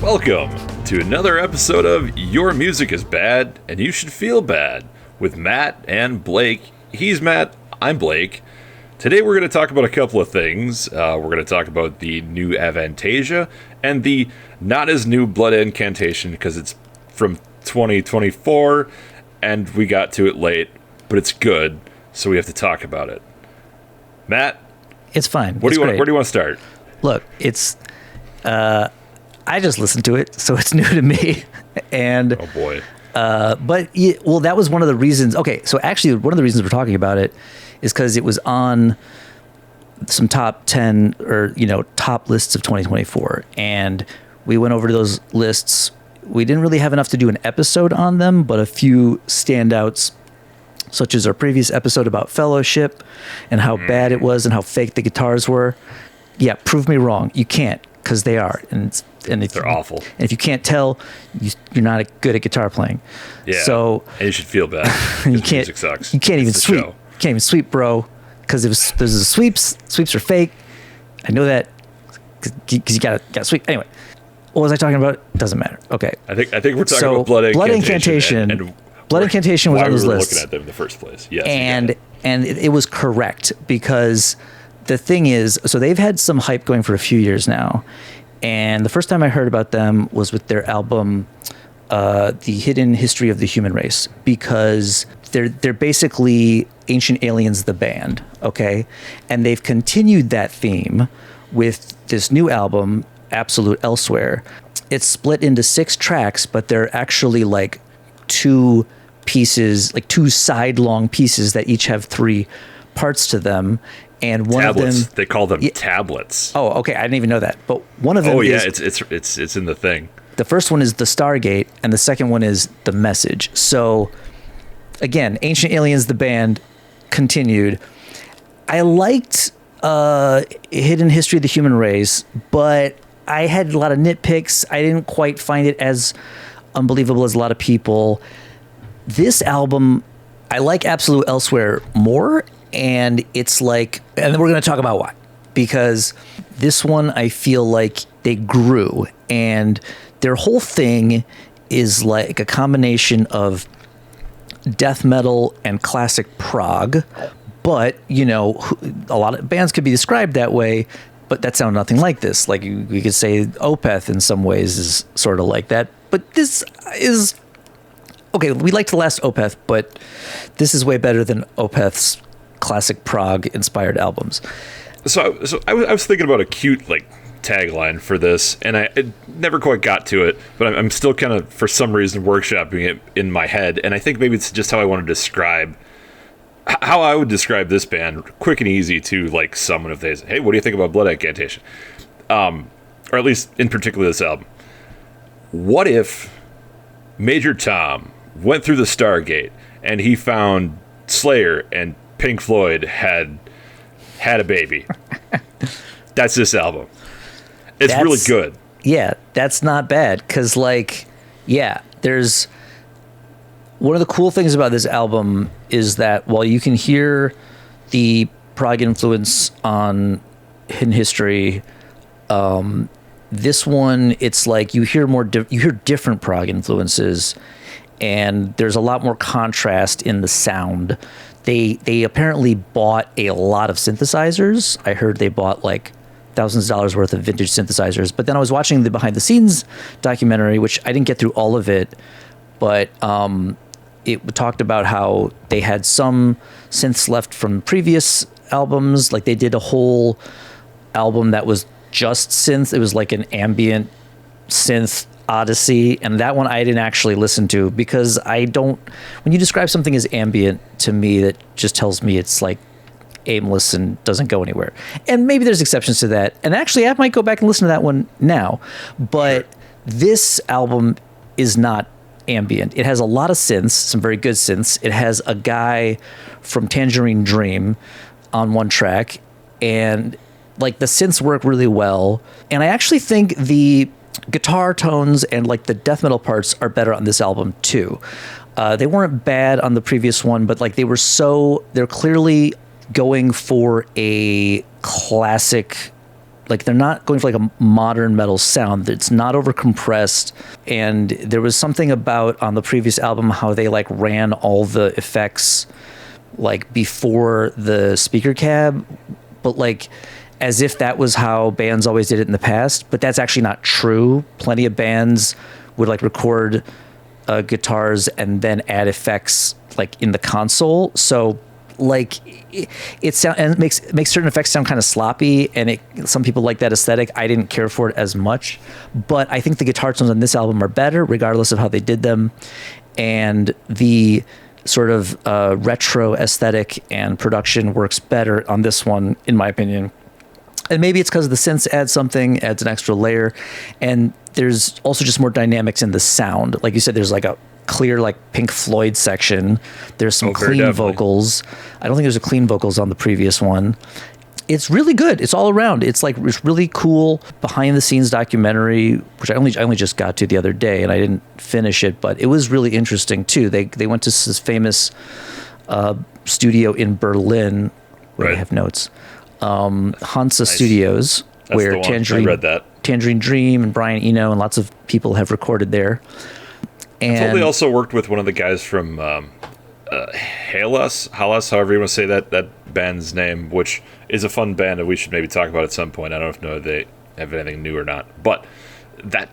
Welcome to another episode of Your Music is Bad and You Should Feel Bad with Matt and Blake. He's Matt, I'm Blake. Today we're going to talk about a couple of things. We're going to talk about the new Avantasia and the not as new Blood Incantation because it's from 2024 and we got to it late, but it's good, so we have to talk about it. Matt? It's fine. Where do you want to start? Look, it's... I just listened to it, so it's new to me. And oh boy. Well, that was one of the reasons. Okay, so actually one of the reasons we're talking about it is because it was on some top 10 or, top lists of 2024. And we went over to those lists. We didn't really have enough to do an episode on them, but a few standouts, such as our previous episode about Fellowship and how bad it was and how fake the guitars were. Yeah, prove me wrong. You can't, because they are. And they're awful. And if you can't tell, you're not good at guitar playing. Yeah. So and you should feel bad. you can't. Music sucks. You can't even sweep. Show. You can't even sweep, bro. Because there's the sweeps. Sweeps are fake. I know that. Because you gotta sweep. Anyway, what was I talking about? Doesn't matter. Okay. I think we're talking about Blood Incantation. And Blood Incantation was on this list. Looking at them in the first place. Yes. And it was correct because the thing is, so they've had some hype going for a few years now. And the first time I heard about them was with their album, The Hidden History of the Human Race, because they're basically Ancient Aliens, the band, okay? And they've continued that theme with this new album, Absolute Elsewhere. It's split into 6 tracks, but they're actually like 2 pieces, like 2 side-long pieces that each have 3 parts to them. And one tablets. of them, they call them tablets. Oh, okay. I didn't even know that. But one of them it's in the thing. The first one is the Stargate, and the second one is the Message. So, again, Ancient Aliens, the band, continued. I liked Hidden History of the Human Race, but I had a lot of nitpicks. I didn't quite find it as unbelievable as a lot of people. This album, I like Absolute Elsewhere more. And it's like, and then we're going to talk about why. Because this one, I feel like they grew. And their whole thing is like a combination of death metal and classic prog. But, a lot of bands could be described that way. But that sounded nothing like this. Like we could say Opeth in some ways is sort of like that. But this is, okay, we liked the last Opeth. But this is way better than Opeth's classic prog inspired albums. So I was thinking about a cute tagline for this, and I never quite got to it, but I'm still kind of for some reason workshopping it in my head, and I think maybe it's just how I want to describe how I would describe this band, quick and easy to someone if they say, hey, what do you think about Blood Incantation? Or at least in particular this album. What if Major Tom went through the Stargate and he found Slayer and Pink Floyd had a baby? That's this album. It's really good. Yeah, that's not bad. Because, there's... One of the cool things about this album is that while you can hear the prog influence on Hidden History, this one, it's like you hear you hear different prog influences, and there's a lot more contrast in the sound. They apparently bought a lot of synthesizers. I heard they bought thousands of dollars worth of vintage synthesizers. But then I was watching the behind the scenes documentary, which I didn't get through all of it, but it talked about how they had some synths left from previous albums. Like they did a whole album that was just synth. It was like an ambient synth odyssey, and that one I didn't actually listen to because when you describe something as ambient, to me that just tells me it's aimless and doesn't go anywhere. And maybe there's exceptions to that, and actually I might go back and listen to that one now, but this album is not ambient. It has a lot of synths, some very good synths. It has a guy from Tangerine Dream on one track, and the synths work really well, and I actually think the guitar tones and the death metal parts are better on this album too. They weren't bad on the previous one, but they're clearly going for a classic like they're not going for like a modern metal sound. It's not over compressed. And there was something about on the previous album how they like ran all the effects like before the speaker cab, but like as if that was how bands always did it in the past. But that's actually not true. Plenty of bands would like record guitars and then add effects like in the console. So like it sound and it makes certain effects sound kind of sloppy, and some people like that aesthetic. I didn't care for it as much, but I think the guitar tones on this album are better regardless of how they did them, and the sort of retro aesthetic and production works better on this one in my opinion. And maybe it's because the synths adds an extra layer, and there's also just more dynamics in the sound. Like you said, there's like a clear like Pink Floyd section. There's some clean vocals. I don't think there's a clean vocals on the previous one. It's really good. It's all around. It's really cool behind the scenes documentary, which I only just got to the other day, and I didn't finish it, but it was really interesting too. They went to this famous studio in Berlin where I have notes. Hansa Studios, That's where I read that. Tangerine Dream and Brian Eno and lots of people have recorded there. And I totally also worked with one of the guys from Halas, however you want to say that band's name, which is a fun band and we should maybe talk about at some point. I don't know if they have anything new or not, but that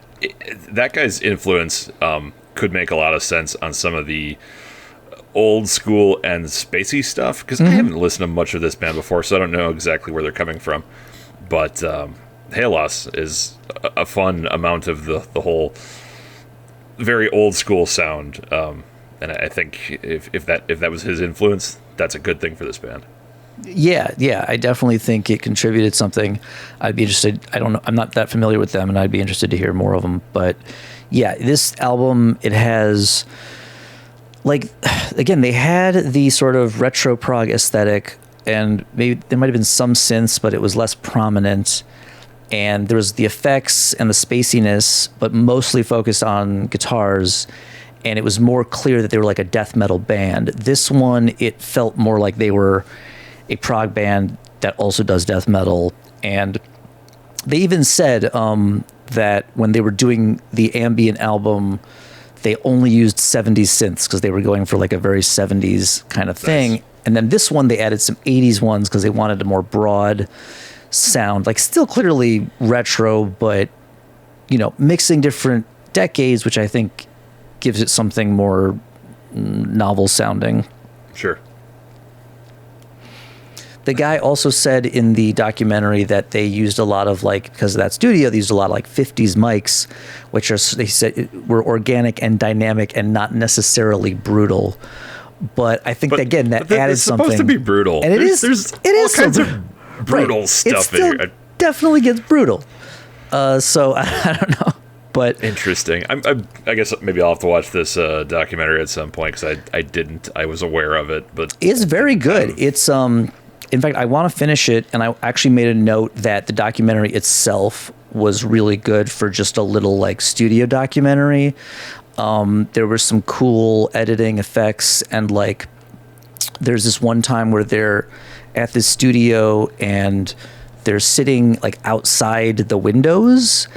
guy's influence could make a lot of sense on some of the old school and spacey stuff, because I haven't listened to much of this band before, so I don't know exactly where they're coming from. But Halos is a fun amount of the whole very old school sound, and I think if that was his influence, that's a good thing for this band. Yeah, I definitely think it contributed something. I'd be interested. I don't know. I'm not that familiar with them, and I'd be interested to hear more of them. But yeah, this album, it has, like, again, they had the sort of retro prog aesthetic, and maybe there might have been some synths, but it was less prominent. And there was the effects and the spaciness, but mostly focused on guitars. And it was more clear that they were like a death metal band. This one, it felt more like they were a prog band that also does death metal. And they even said that when they were doing the ambient album, they only used 70s synths because they were going for like a very 70s kind of thing. Nice. And then this one, they added some 80s ones because they wanted a more broad sound, like still clearly retro, but, you know, mixing different decades, which I think gives it something more novel sounding. Sure. The guy also said in the documentary that they used a lot of, like, because of that studio, they used a lot of like 50s mics, which are, they said, were organic and dynamic and not necessarily brutal. But I think that, again, that added something. It's supposed to be brutal. And there's all kinds of brutal stuff in here. Definitely gets brutal. So I don't know. But interesting. I guess maybe I'll have to watch this documentary at some point because I didn't. I was aware of it, but it's very good. It's in fact, I want to finish it, and I actually made a note that the documentary itself was really good for just a little like studio documentary. There were some cool editing effects, and like there's this one time where they're at the studio and they're sitting like outside the windows,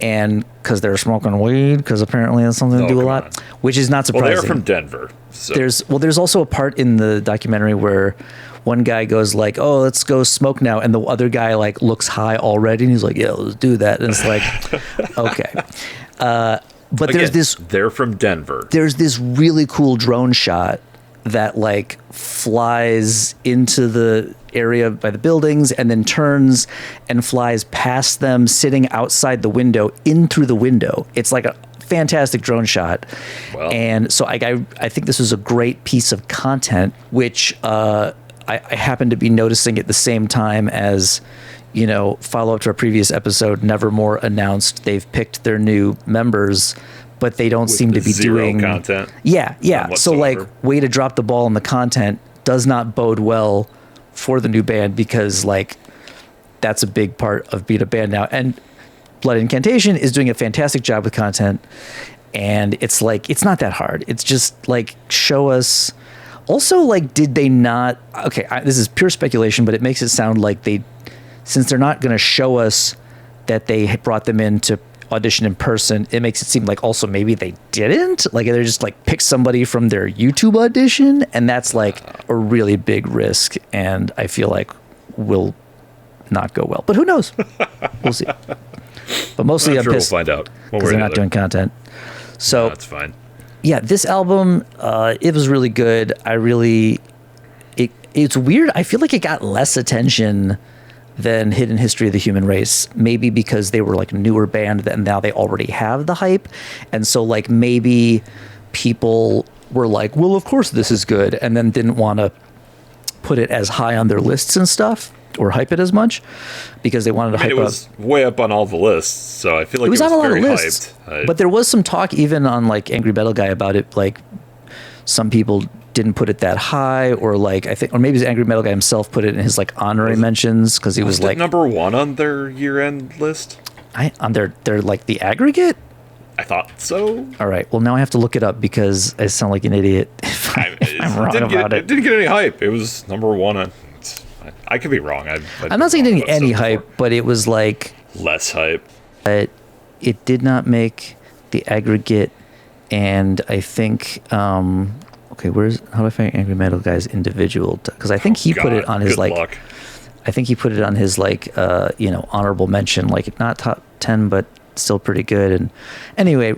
and because they're smoking weed, because apparently that's something to do a lot, which is not surprising. Well, they're from Denver. So. There's also a part in the documentary where one guy goes like, "Oh, let's go smoke now," and the other guy like looks high already, and he's like, "Yeah, let's do that." And it's like, okay. But again, they're from Denver. There's this really cool drone shot that like flies into the area by the buildings and then turns and flies past them sitting outside the window in through the window. It's like a fantastic drone shot. Wow. And so I think this was a great piece of content, which I happened to be noticing at the same time as, you know, follow up to our previous episode, Nevermore announced they've picked their new members, but they don't seem to be doing content. Yeah. So like, way to drop the ball on the content does not bode well for the new band, because like that's a big part of being a band now. And Blood Incantation is doing a fantastic job with content, and it's like, it's not that hard. It's just like, show us. Also, like, did they not? Okay, this is pure speculation, but it makes it sound like they since they're not going to show us that they brought them in to audition in person, it makes it seem like also maybe they didn't, like they're just like pick somebody from their YouTube audition, and that's like a really big risk, and I feel like will not go well, but who knows. We'll see. But mostly I'm sure pissed we'll find out because they're not doing content. So that's fine. Yeah, this album, it was really good. It's weird. I feel like it got less attention than Hidden History of the Human Race, maybe because they were like a newer band and now they already have the hype. And so like maybe people were like, well, of course this is good, and then didn't want to put it as high on their lists and stuff or hype it as much because they wanted to hype it was way up on all the lists, so I feel like it was on a lot of very lists. hyped. But there was some talk even on like Angry Metal Guy about it, like some people didn't put it that high, or like I think, or maybe Angry Metal Guy himself put it in his like honorary mentions because he was like number one on their year-end list. On their like the aggregate. I thought so. All right. Well, now I have to look it up because I sound like an idiot if I'm wrong about it. It didn't get any hype. It was number one on. I could be wrong. I'm not saying it didn't get any hype, but it was like less hype. But it did not make the aggregate, and I think. Okay, how do I find Angry Metal Guy's individual? Because I think he put it on his like. Luck. I think he put it on his like honorable mention, like not top 10, but still pretty good. And anyway,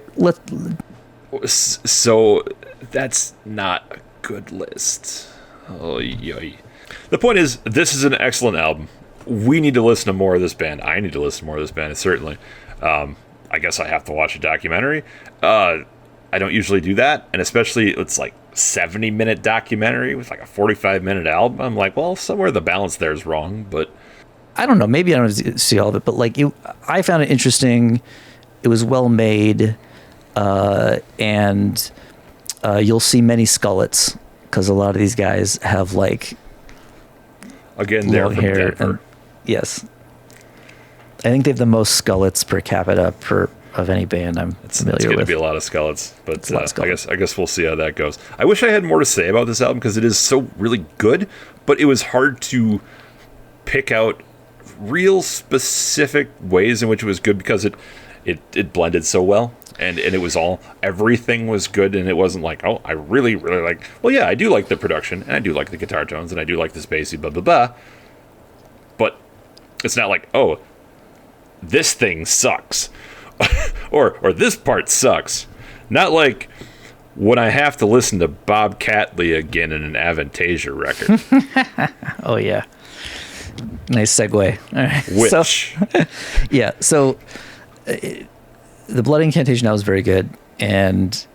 So that's not a good list. Oh, yoy. The point is, this is an excellent album. We need to listen to more of this band. I need to listen to more of this band, certainly. I guess I have to watch a documentary. I don't usually do that, and especially it's like 70-minute documentary with like a 45-minute album. I'm like, well, somewhere the balance there is wrong, but I don't know. Maybe I don't see all of it, but like I found it interesting. It was well made, and you'll see many skullets because a lot of these guys have like long hair. And, yes, I think they have the most skullets per capita of any band I'm familiar with. It's going to be a lot of skullets, but I guess we'll see how that goes. I wish I had more to say about this album because it is so really good, but it was hard to pick out real specific ways in which it was good because it blended so well, and it was everything was good, and it wasn't like, oh, I really really like. Well, yeah, I do like the production, and I do like the guitar tones, and I do like the spacey blah blah blah, but it's not like, oh, this thing sucks. or this part sucks. Not like when I have to listen to Bob Catley again in an Avantasia record. Oh yeah, nice segue. All right. Which yeah, so the Blood Incantation now is very good, and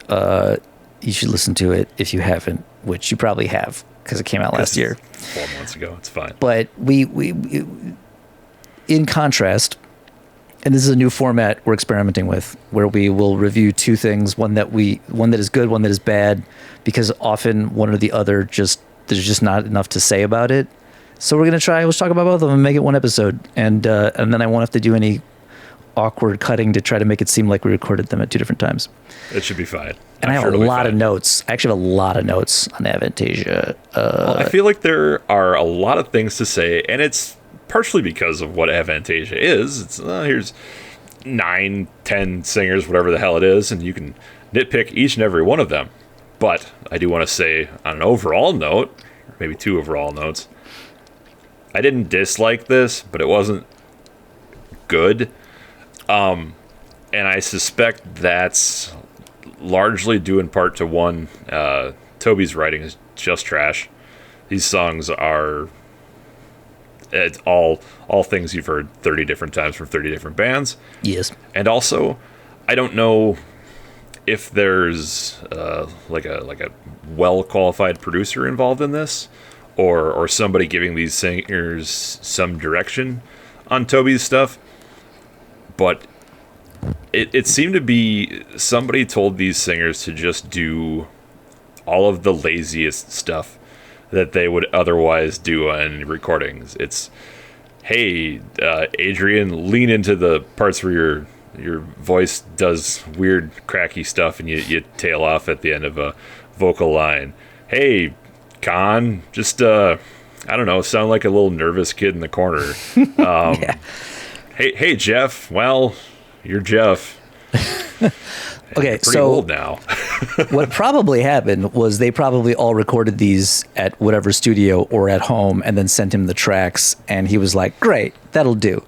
you should listen to it if you haven't, which you probably have because it came out last year. 4 months ago. It's fine. But we in contrast. And this is a new format we're experimenting with, where we will review two things: one that is good, one that is bad, because often one or the other there's just not enough to say about it. So we're gonna let's talk about both of them and make it one episode, and then I won't have to do any awkward cutting to try to make it seem like we recorded them at two different times. It should be fine. And I have a lot of notes. I actually have a lot of notes on Avantasia. Well, I feel like there are a lot of things to say, and it's partially because of what Avantasia is. It's here's 9, 10 singers, whatever the hell it is, and you can nitpick each and every one of them. But I do want to say, on an overall note, maybe two overall notes, I didn't dislike this, but it wasn't good. And I suspect that's largely due in part to one, Toby's writing is just trash. These songs are it's all things you've heard 30 different times from 30 different bands. Yes. And also, I don't know if there's like a well-qualified producer involved in this, or somebody giving these singers some direction on Toby's stuff. But it seemed to be somebody told these singers to just do all of the laziest stuff that they would otherwise do on recordings. It's, hey, Adrian, lean into the parts where your voice does weird, cracky stuff, and you tail off at the end of a vocal line. Hey, Con, just I don't know, sound like a little nervous kid in the corner. Yeah. Hey, Jeff. Well, you're Jeff. Okay, You're pretty so old now. what probably happened was they probably all recorded these at whatever studio or at home and then sent him the tracks, and he was like, great, that'll do.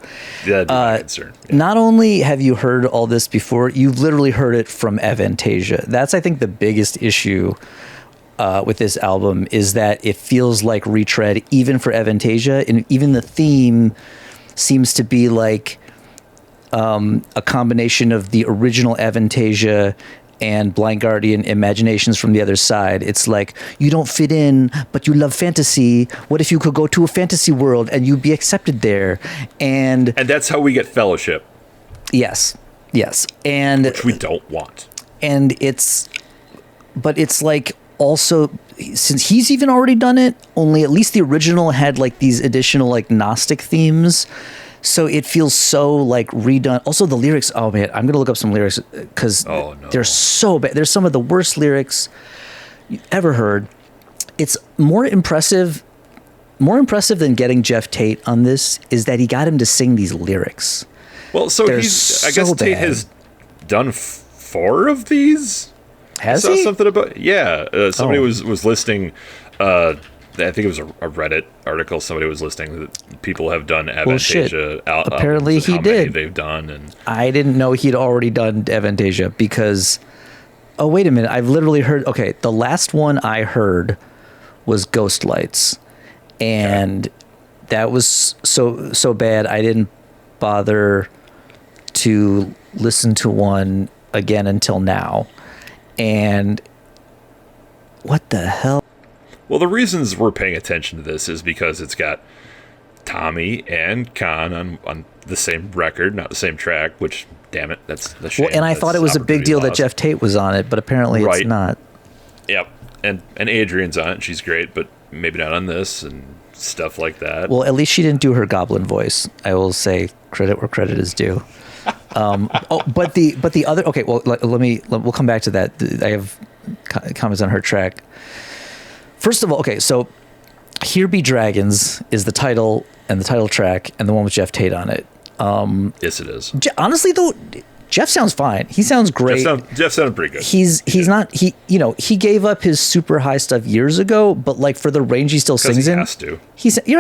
That'd be my concern. Yeah. Not only have you heard all this before, you've literally heard it from Avantasia. That's, I think, the biggest issue with this album, is that it feels like retread even for Avantasia, and even the theme seems to be like a combination of the original Avantasia and Blind Guardian Imaginations from the other side. It's like, you don't fit in, but you love fantasy. What if you could go to a fantasy world and you'd be accepted there? And that's how we get Fellowship. yes, and which we don't want. And it's like, also, since he's even already done it, only at least the original had like these additional like Gnostic themes. So it feels so like redone. Also, the lyrics. Oh man, I'm gonna look up some lyrics because they're so bad. They're some of the worst lyrics you ever heard. It's more impressive than getting Jeff Tate on this is that he got him to sing these lyrics. Well, so I guess Tate has done 4 of these. Has I saw he? something about somebody was listing. I think it was a Reddit article. Somebody was listing that people have done Avantasia. Apparently he how did. Many they've done, and I didn't know he'd already done Avantasia because. Oh wait a minute! I've literally heard. Okay, the last one I heard was Ghost Lights, and that was so bad I didn't bother to listen to one again until now. And what the hell? Well, the reasons we're paying attention to this is because it's got Tommy and Khan on the same record, not the same track, which, damn it, that's the shame. Well, and I thought it was a big deal that Jeff Tate was on it, but apparently it's not. Yep. And Adrian's on it, and she's great, but maybe not on this and stuff like that. Well, at least she didn't do her goblin voice. I will say credit where credit is due. But the other, okay, well, we'll come back to that. I have comments on her track. First of all, okay, so Here Be Dragons is the title and the title track and the one with Jeff Tate on it. Yes, it is. Honestly, though, Jeff sounds fine. He sounds great. Jeff sounded pretty good. He's not, he gave up his super high stuff years ago, but like for the range he still sings in. He has to.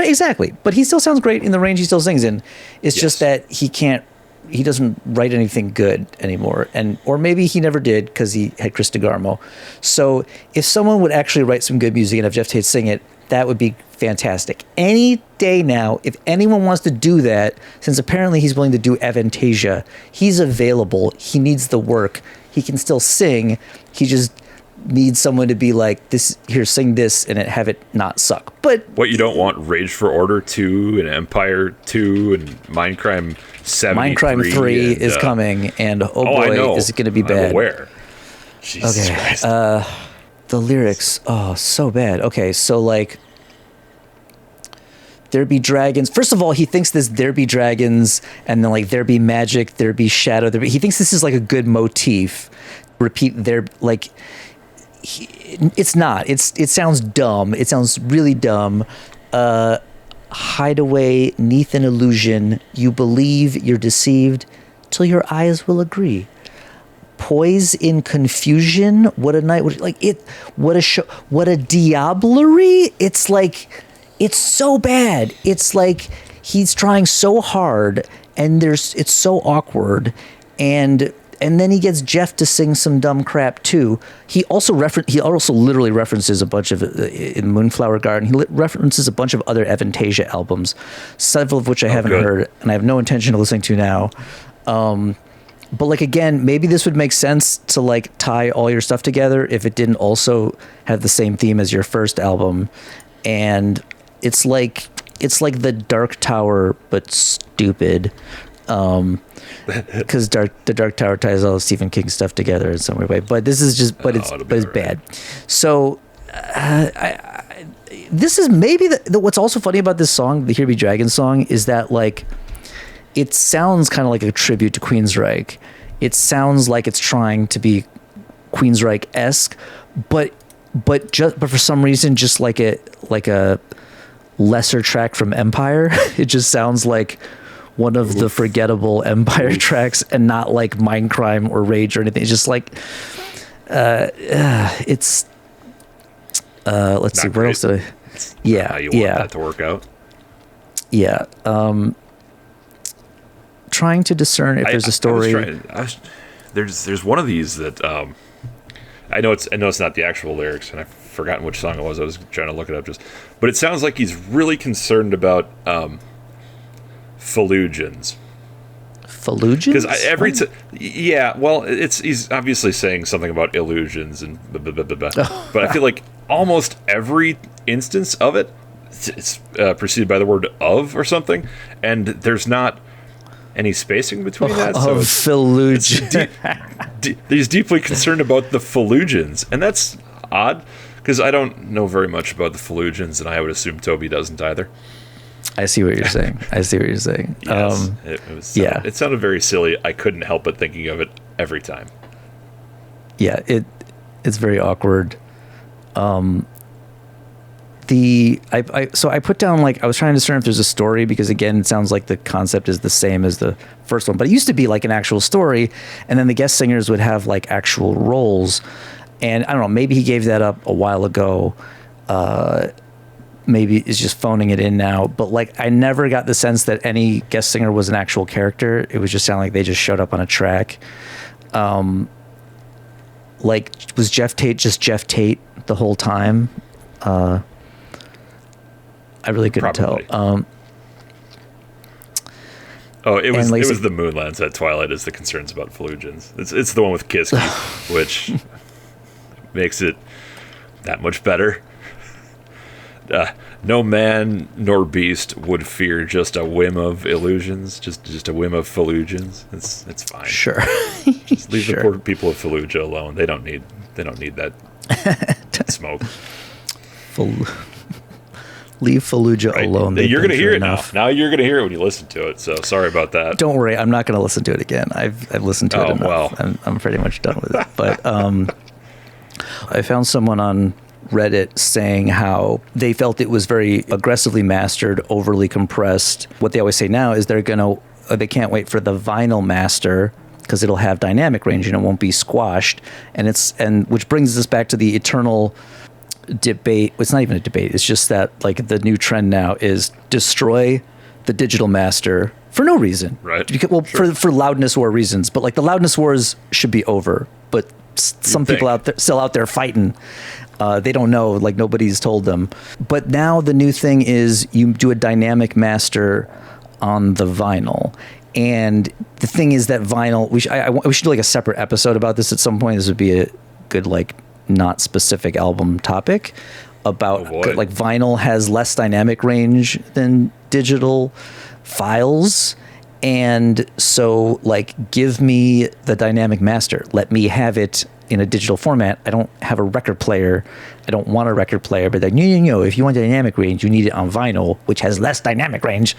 Exactly. But he still sounds great in the range he still sings in. It's just that he doesn't write anything good anymore, or maybe he never did because he had Chris DeGarmo. So if someone would actually write some good music and have Jeff Tate sing it, that would be fantastic. Any day now, if anyone wants to do that, since apparently he's willing to do Avantasia, he's available. He needs the work. He can still sing. He just needs someone to be like, this here, sing this, and have it not suck. But what you don't want, Rage for Order 2 and Empire 2 and Mindcrime 73. Mindcrime 3 is coming, and boy, is it going to be bad. I'm aware. Jesus Christ. The lyrics, so bad. Okay, so like, there be dragons. First of all, he thinks this there be dragons, and then like there be magic, there be shadow. He thinks this is like a good motif. Repeat there, like, it's not. It sounds dumb. It sounds really dumb. Hideaway, neath an illusion. You believe you're deceived till your eyes will agree. Poise in confusion. What a night! What a show! What a diablerie! It's like, it's so bad. It's like he's trying so hard, and it's so awkward, and then he gets Jeff to sing some dumb crap too. He also literally references a bunch of in Moonflower Garden. He references a bunch of other Avantasia albums, several of which I haven't heard, and I have no intention of listening to now. But like, again, maybe this would make sense to like tie all your stuff together if it didn't also have the same theme as your first album. And it's like the Dark Tower but stupid, because the Dark Tower ties all of Stephen King stuff together in some weird way. But this is just it's bad. So this is maybe what's also funny about this song, the Here Be Dragons song, is that like, it sounds kind of like a tribute to Queensryche. It sounds like it's trying to be Queensryche-esque, but for some reason, just like a lesser track from Empire. It just sounds like one of the forgettable Empire tracks, and not like Mindcrime or Rage or anything. It's just like it's let's see, where else did I? Yeah, how you want that to work out. Yeah. Trying to discern if there's a story. There's one of these that I know it's not the actual lyrics, and I've forgotten which song it was. I was trying to look it up but it sounds like he's really concerned about Felugians. Felugians? Because yeah, well, he's obviously saying something about illusions and blah, blah, blah, blah, blah. But I feel like almost every instance of it, it's preceded by the word "of" or something, and there's not any spacing between that. So Felugian. He's deeply concerned about the Felugians, and that's odd because I don't know very much about the Felugians, and I would assume Toby doesn't either. I see what you're saying. Yes, it sounded very silly. I couldn't help but thinking of it every time. Yeah, it's very awkward. So I put down, like, I was trying to discern if there's a story, because again, it sounds like the concept is the same as the first one, but it used to be like an actual story, and then the guest singers would have like actual roles. And I don't know, maybe he gave that up a while ago. Maybe is just phoning it in now, but like I never got the sense that any guest singer was an actual character. It was just sound like they just showed up on a track. Like, was Jeff Tate just Jeff Tate the whole time? I really couldn't Probably. tell. It was the Moonlands at Twilight is the concerns about Felugians. It's the one with Kiski, which makes it that much better. No man nor beast would fear just a whim of illusions, just a whim of Felugians. It's fine. Sure. Just leave the poor people of Fallujah alone. They don't need that smoke. Leave Fallujah alone. You're going to hear it now. You're going to hear it when you listen to it. So sorry about that. Don't worry, I'm not going to listen to it again. I've listened to it enough. Well. I'm pretty much done with it. But I found someone on Reddit saying how they felt it was very aggressively mastered, overly compressed. What they always say now is they can't wait for the vinyl master, because it'll have dynamic range and it won't be squashed. And which brings us back to the eternal debate. It's not even a debate. It's just that, like, the new trend now is destroy the digital master for no reason. Right. Because, for loudness war reasons, but like the loudness wars should be over. But some people still out there fighting. They don't know, like nobody's told them. But now the new thing is you do a dynamic master on the vinyl. And the thing is that vinyl, we should do like a separate episode about this at some point. This would be a good, like, not specific album topic about like vinyl has less dynamic range than digital files. And so, like, give me the dynamic master. Let me have it in a digital format. I don't have a record player. I don't want a record player. But like, no. If you want dynamic range, you need it on vinyl, which has less dynamic range.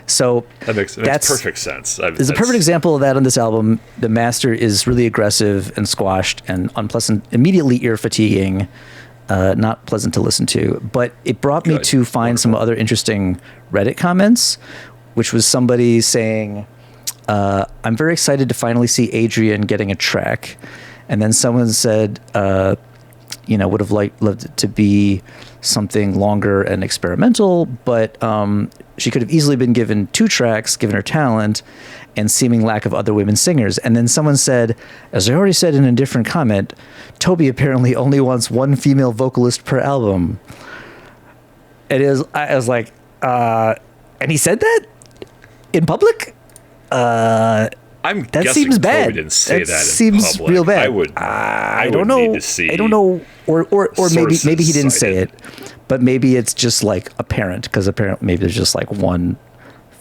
So that makes perfect sense. There's a perfect example of that on this album. The master is really aggressive and squashed and unpleasant, immediately ear fatiguing, not pleasant to listen to. But it brought me to find some other interesting Reddit comments, which was somebody saying, I'm very excited to finally see Adrian getting a track. And then someone said, would have loved it to be something longer and experimental, but she could have easily been given 2 tracks, given her talent and seeming lack of other women singers. And then someone said, as I already said in a different comment, Toby apparently only wants 1 female vocalist per album. I was like, and he said that in public? That seems bad. Toby didn't say that seems public. real bad. I don't know. Need to see. I don't know, or maybe he didn't say it, but maybe it's just like apparent, because apparently maybe there's just like 1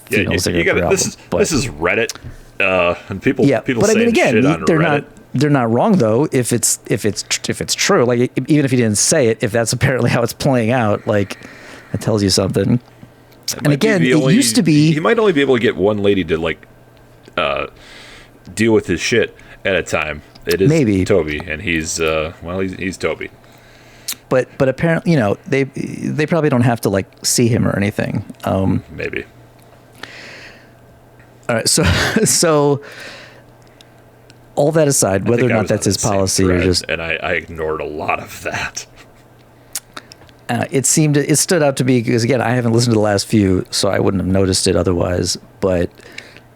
female singer per album. This is Reddit, and people. Yeah, people but I mean, again, Reddit. they're not wrong though. If it's true, like, even if he didn't say it, if that's apparently how it's playing out, like, it tells you something. And again, it used to be he might only be able to get 1 lady to, like, deal with his shit at a time. It is maybe Toby, and he's Toby. but apparently, they probably don't have to like see him or anything. Maybe. All right, so all that aside, whether or not that's his policy or just, and I ignored a lot of that. it stood out to me because again, I haven't listened to the last few, so I wouldn't have noticed it otherwise. But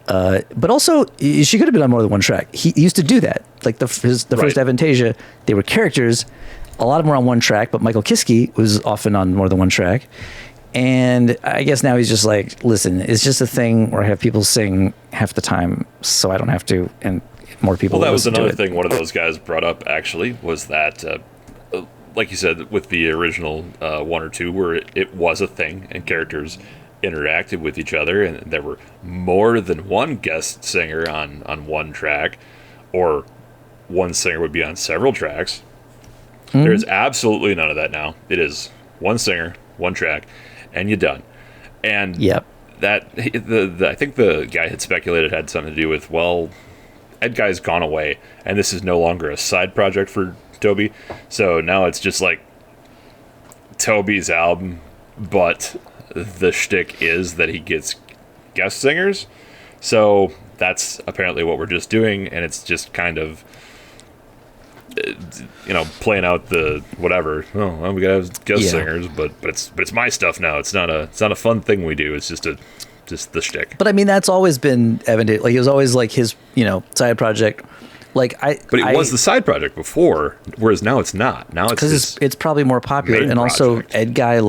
also, she could have been on more than one track. He used to do that. Like the first Avantasia, they were characters. A lot of them were on one track, but Michael Kiske was often on more than one track. And I guess now he's just like, listen, it's just a thing where I have people sing half the time, so I don't have to, and more people. Well, that was another thing one of those guys brought up, actually, was that, like you said, with the original 1 or 2, where it was a thing and characters interacted with each other, and there were more than one guest singer on one track, or one singer would be on several tracks. Mm-hmm. There is absolutely none of that now. It is one singer, one track, and you're done. And that I think the guy had speculated had something to do with, well, Ed Guy's gone away, and this is no longer a side project for Toby. So now it's just like Toby's album, but the shtick is that he gets guest singers. So that's apparently what we're just doing, and it's just kind of playing out the whatever. Oh, well, we gotta have guest singers, but it's my stuff now. It's not a fun thing we do. It's just the shtick. But I mean, that's always been evident. Like it was always like his side project. But it was the side project before, whereas now it's not. Now it's because it's probably more popular, and also Ed Guy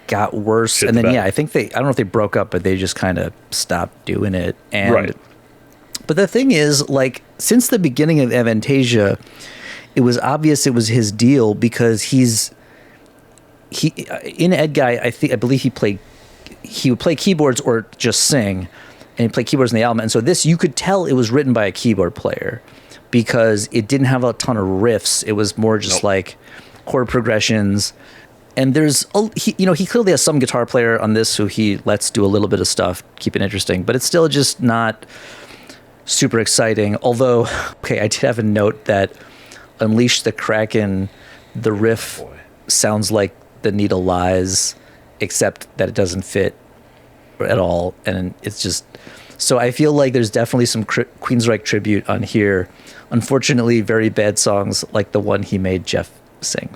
got worse, and then I think I don't know if they broke up, but they just kind of stopped doing it. And right. But the thing is, like, since the beginning of Avantasia, it was obvious it was his deal because he in Ed Guy, I believe he would play keyboards or just sing, and he'd play keyboards in the album. And so this, you could tell it was written by a keyboard player because it didn't have a ton of riffs. It was more just like chord progressions. And he clearly has some guitar player on this who he lets do a little bit of stuff, keep it interesting, but it's still just not super exciting. Although, I did have a note that Unleash the Kraken, the riff sounds like The Needle Lies, except that it doesn't fit at all. And it's just, so I feel like there's definitely some Queensryche tribute on here. Unfortunately, very bad songs like the one he made Jeff sing.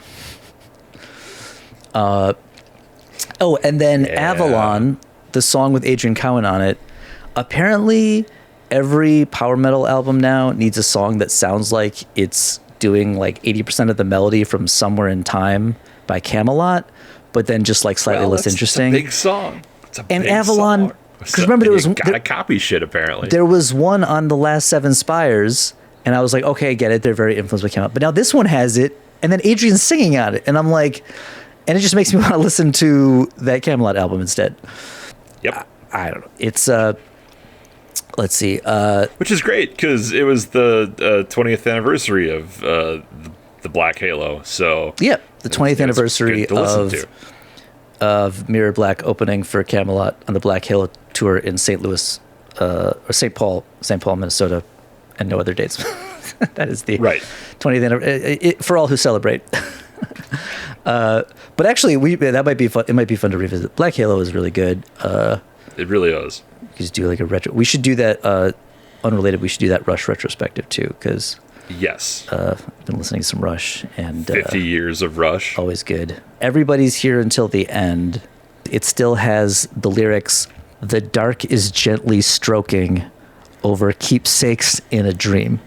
And then Avalon, the song with Adrian Cowan on it, apparently every power metal album now needs a song that sounds like it's doing like 80% of the melody from Somewhere in Time by Camelot, but then just like slightly less interesting. It's a big song. It's a and big Avalon, because remember there was gotta copy shit apparently. There was one on The Last Seven Spires, and I was like, okay, I get it. They're very influenced by Camelot, but now this one has it, and then Adrian's singing on it, and I'm like, and it just makes me want to listen to that Camelot album instead. Yep. I don't know. It's let's see. Which is great because it was the 20th anniversary of the Black Halo. So yeah, the 20th anniversary of Mirror Black opening for Camelot on the Black Halo tour in St. Louis or St. Paul, Minnesota, and no other dates. That is the 20th anniversary for all who celebrate. But actually, that might be fun. It might be fun to revisit. Black Halo is really good. It really is. You just do like a retro. We should do that. Unrelated. We should do that Rush retrospective too, because I've been listening to some Rush and 50 years of Rush. Always good. Everybody's Here Until the End. It still has the lyrics. The dark is gently stroking over keepsakes in a dream.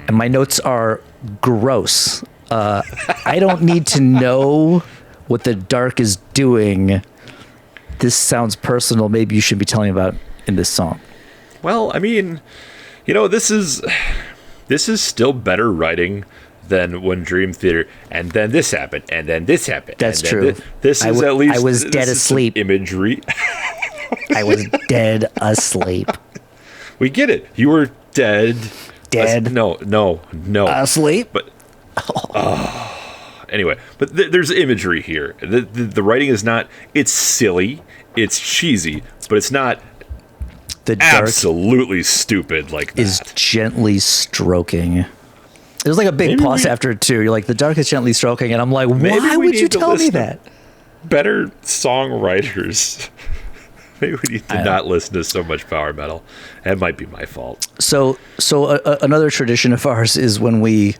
And my notes are gross. I don't need to know what the dark is doing. This sounds personal. Maybe you should be telling me about it in this song. Well, I mean, this is still better writing than when Dream Theater, and then this happened, and then this happened. That's true. This is at least I was dead asleep. Imagery. I was dead asleep. We get it. You were dead. Dead. No. Asleep. But anyway, but there's imagery here. The writing is not. It's silly. It's cheesy, but it's not. The dark absolutely stupid like that. Is gently stroking. There's like a big Maybe pause we- after it too. You're like, the dark is gently stroking, and I'm like, Maybe why we would you need to tell me listen to- that? Better songwriters. Maybe we need to not listen to so much power metal. That might be my fault. So another tradition of ours is when we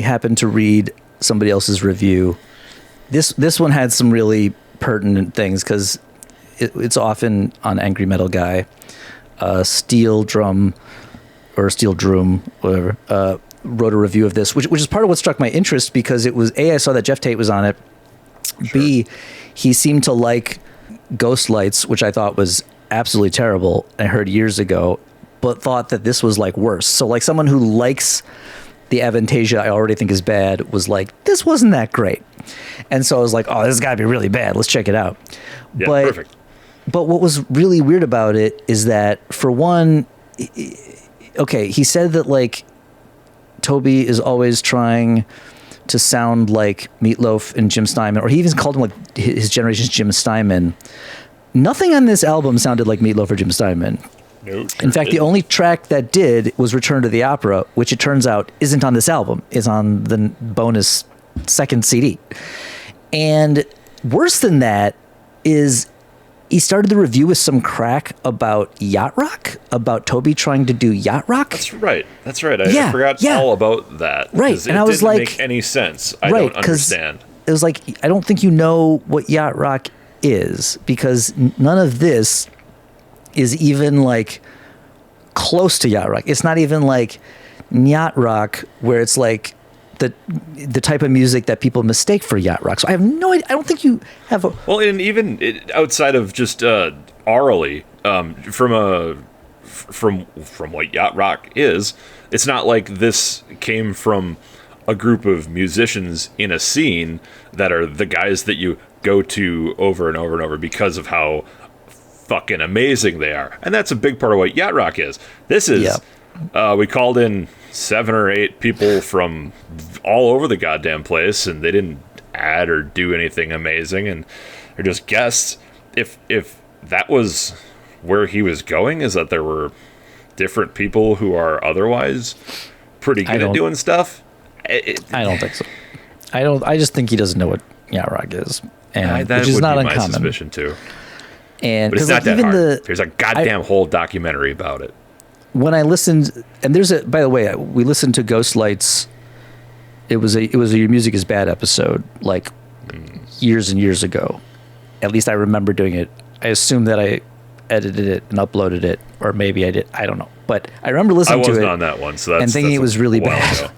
happen to read somebody else's review. This one had some really pertinent things because it's often on Angry Metal Guy, Steel Drum, whatever, wrote a review of this, which is part of what struck my interest because it was A, I saw that Jeff Tate was on it. Sure. B, he seemed to like Ghost Lights, which I thought was absolutely terrible. I heard years ago, but thought that this was like worse. So like someone who likes the Avantasia I already think is bad was like, this wasn't that great. And so I was like, oh, this has got to be really bad. Let's check it out. Yeah, perfect. But what was really weird about it is that, for one, okay, he said that like Toby is always trying to sound like Meatloaf and Jim Steinman, or he even called him like his generation's Jim Steinman. Nothing on this album sounded like Meatloaf or Jim Steinman. No, In fact, the only track that did was Return to the Opera, which it turns out isn't on this album, is on the bonus second CD. And worse than that is he started the review with some crack about yacht rock, about Toby trying to do yacht rock. That's right. I Yeah, forgot yeah. all about that. Right, 'cause and it I was didn't like- make any sense. I Right, don't 'cause understand. It was like, I don't think you know what yacht rock is, because none of this is even like close to yacht rock. It's not even like yacht rock, where it's like the type of music that people mistake for yacht rock. So I have no idea. I don't think you have a... Well, and even outside of just orally, from what yacht rock is, it's not like this came from a group of musicians in a scene that are the guys that you go to over and over and over because of how fucking amazing they are. And that's a big part of what yacht rock is. This is, we called in 7 or 8 people from all over the goddamn place, and they didn't add or do anything amazing, and they're just guests. If that was where he was going, is that there were different people who are otherwise pretty good at doing stuff. I don't think so. I just think he doesn't know what yacht rock is, and that which is would not be my uncommon. suspicion too. And But it's because not like, that even hard. There's a goddamn whole documentary about it. when I listened, and there's a, by the way, we listened to Ghost Lights. It was a Your Music Is Bad episode, like years and years ago. At least I remember doing it. I assume that I edited it and uploaded it, or maybe I did. I don't know. But I remember I listening to it. wasn't on that one, so that's and thinking that's it was a really while bad. ago.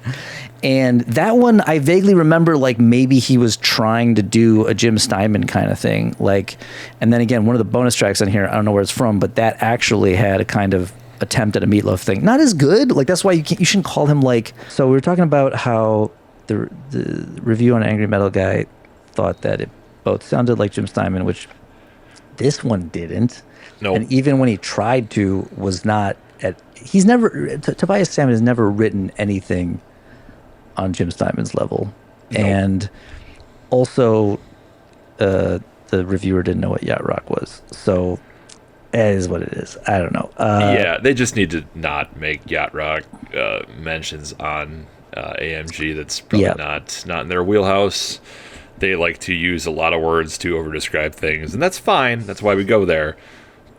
And that one, I vaguely remember, like maybe he was trying to do a Jim Steinman kind of thing. Like, and then again, one of the bonus tracks on here, I don't know where it's from, but that actually had a kind of attempt at a Meatloaf thing. Not as good. Like that's why you shouldn't call him like. So we were talking about how the review on Angry Metal Guy thought that it both sounded like Jim Steinman, which this one didn't. No. And even when he tried to, was not at. He's never. Tobias Sammet has never written anything on Jim Steinman's level. Nope. And also the reviewer didn't know what yacht rock was. So it is what it is. I don't know. Yeah, they just need to not make yacht rock mentions on AMG. That's probably not in their wheelhouse. They like to use a lot of words to over-describe things, and that's fine. That's why we go there.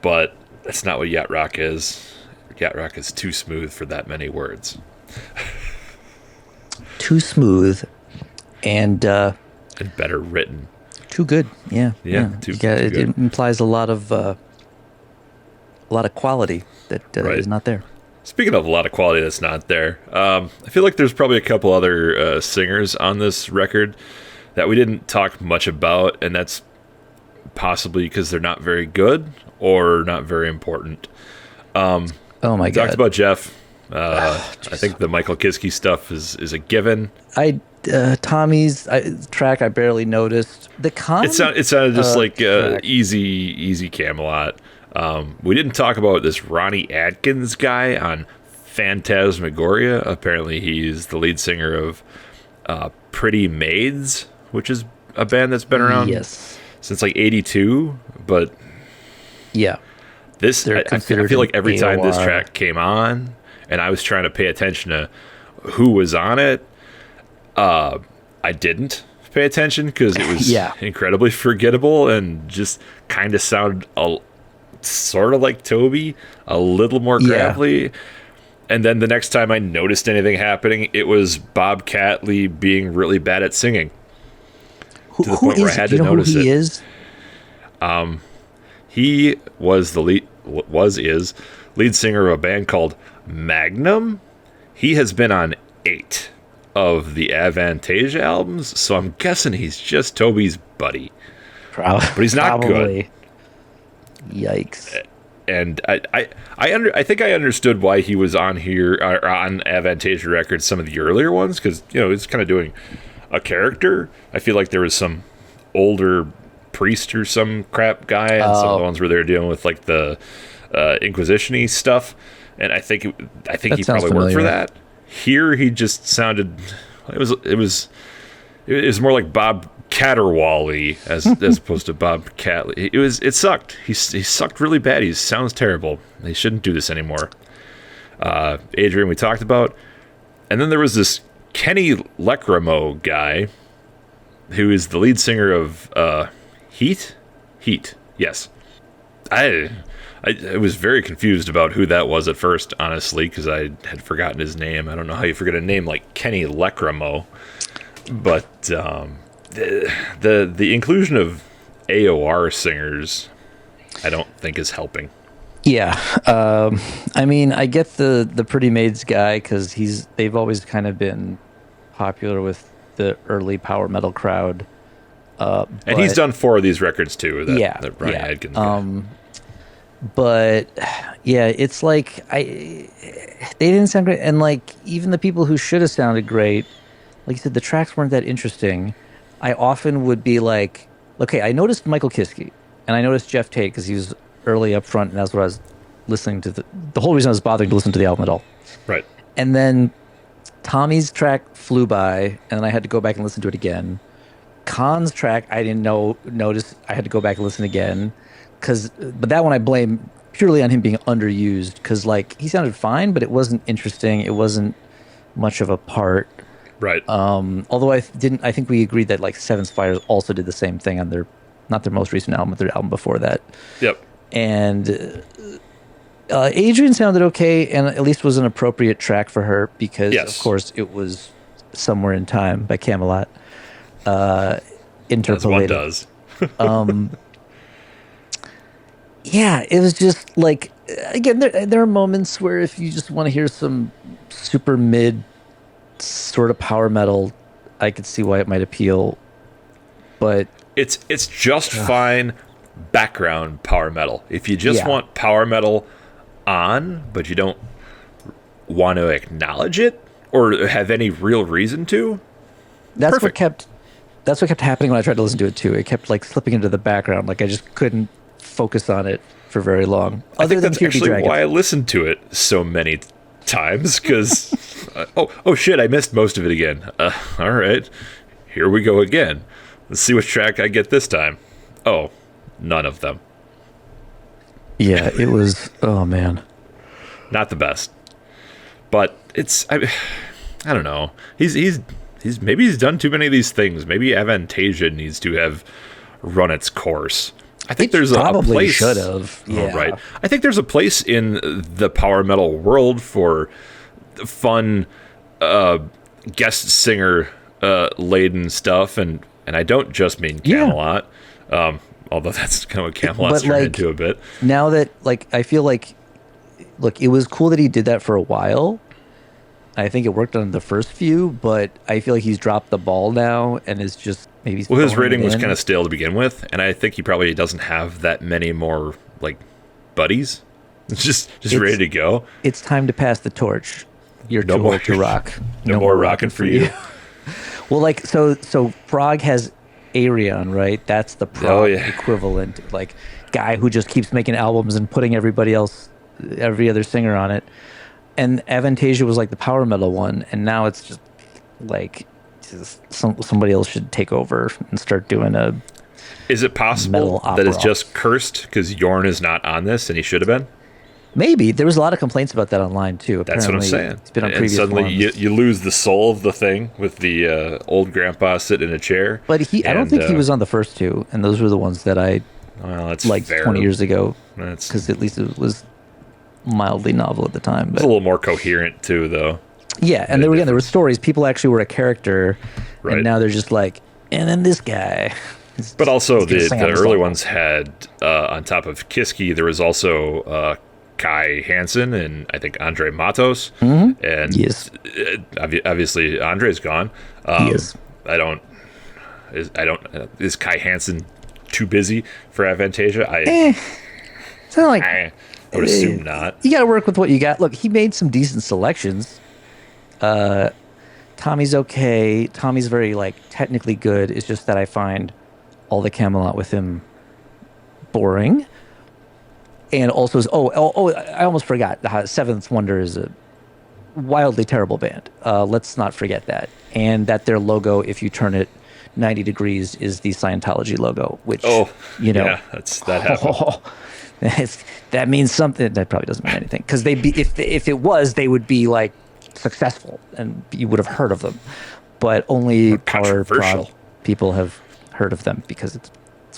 But that's not what yacht rock is. Yacht rock is too smooth for that many words. Too smooth and better written. too good. Yeah. Too it good. implies a lot of quality that Right. is not there. Speaking of a lot of quality that's not there, I feel like there's probably a couple other singers on this record that we didn't talk much about, and that's possibly because they're not very good or not very important. Oh my We god. talked about Jeff. I think the Michael Kiske stuff is a given. Tommy's track I barely noticed. The It sounded just like track. easy Camelot. We didn't talk about this Ronnie Atkins guy on Phantasmagoria. Apparently he's the lead singer of Pretty Maids, which is a band that's been around since like 82. But Yeah. this, They're I considered feel like every time this AOR. track came on and I was trying to pay attention to who was on it, I didn't pay attention because it was Yeah. incredibly forgettable and just kind of sounded sort of like Toby, a little more Yeah. gravelly. And then the next time I noticed anything happening, it was Bob Catley being really bad at singing. Who, To the who point where is- I had do you to know who notice he it. is? He was the lead singer of a band called Magnum. He has been on 8 of the Avantasia albums, so I'm guessing he's just Toby's buddy. But he's not good. probably. Yikes. And I think I understood why he was on here, or on Avantasia Records, some of the earlier ones, because he's kind of doing a character. I feel like there was some older priest or some crap guy, and some of the ones where they were dealing with like the Inquisition-y stuff. And I think he sounds probably worked for familiar. that. Here he just sounded. It was more like Bob Caterwally as opposed to Bob Catley. It sucked. He sucked really bad. He sounds terrible. He shouldn't do this anymore. Adrian, we talked about, and then there was this Kenny Leckramo guy, who is the lead singer of Heat. Yes, I was very confused about who that was at first, honestly, because I had forgotten his name. I don't know how you forget a name like Kenny Leckramo, but the inclusion of AOR singers, I don't think is helping. Yeah. I mean, I get the Pretty Maids guy because they've always kind of been popular with the early power metal crowd. And he's done 4 of these records too. That Brian yeah. Adkins guy. But yeah, it's like they didn't sound great, and like even the people who should have sounded great, like you said, the tracks weren't that interesting. I often would be like, okay, I noticed Michael Kiske, and I noticed Jeff Tate because he was early up front, and that's what I was listening to. The whole reason I was bothering to listen to the album at all. Right. And then Tommy's track flew by, and I had to go back and listen to it again. Khan's track, I didn't notice. I had to go back and listen again. But that one I blame purely on him being underused, because like he sounded fine, but it wasn't interesting. It wasn't much of a part. Right. Although I think we agreed that like Seven Spires also did the same thing on not their most recent album, but their album before that. Yep. And Adrian sounded okay, and at least was an appropriate track for her because, Yes. of course, it was Somewhere in Time by Camelot. Interpolated. As one does. Yeah, it was just like, again, there are moments where if you just want to hear some super mid sort of power metal, I could see why it might appeal. But It's just fine background power metal. If you just Yeah. want power metal on, but you don't want to acknowledge it or have any real reason to, that's Perfect. what kept happening when I tried to listen to it too. It kept like slipping into the background. Like I just couldn't focus on it for very long. I think that's Here Be actually Dragons. why I listened to it so many times, because oh shit, I missed most of it again. All right, here we go again. Let's see which track I get this time. Oh, none of them. Yeah, it was. Oh man. Not the best, but I don't know. He's maybe he's done too many of these things. Maybe Avantasia needs to have run its course. I think there's a probably place. should have. Yeah. Oh, right. I think there's a place in the power metal world for fun guest singer laden stuff, and I don't just mean Yeah. Camelot. Although that's kind of what Camelot's But, turned like, into a bit. Now that like I feel like, look, it was cool that he did that for a while. I think it worked on the first few, but I feel like he's dropped the ball now and is just maybe. Well, his throwing rating it was in. kind of stale to begin with, and I think he probably doesn't have that many more like buddies. It's just ready to go. It's time to pass the torch. You're No too more- old to rock. No more rocking for you. Well, like so Prague has Arion, right? That's the Prague yeah. equivalent, like guy who just keeps making albums and putting every other singer on it. And Avantasia was like the power metal one, and now it's just like somebody else should take over and start doing a. Is it possible Metal that it's opera. just cursed because Yorn is not on this and he should have been? Maybe there was a lot of complaints about that online too. That's what I'm Apparently, saying. It's been on And previous suddenly forums. you lose the soul of the thing with the old grandpa sitting in a chair. But I don't think he was on the first two, and those were the ones that I Well, that's liked fair. 20 years ago, That's because at least it was mildly novel at the time. It's But a little more coherent too, though. yeah, and there were stories. People actually were a character, Right. and now they're just like, and then this guy. But also He's gonna the sing out his early song. ones had on top of Kiski, there was also Kai Hansen and I think Andre Matos, and Yes. obviously Andre's gone. Yes. Is Kai Hansen too busy for Avantasia? It's not like I would assume not. you got to work with what you got. Look, he made some decent selections. Tommy's okay. Tommy's very like technically good. It's just that I find all the Camelot with him boring. And also, I almost forgot. Seventh Wonder is a wildly terrible band. Let's not forget that. And that their logo, if you turn it 90 degrees, is the Scientology logo, which yeah, that happened. That means something. That probably doesn't mean anything, because if it was, they would be like successful and you would have heard of them. But only power controversial. prod people have heard of them because it's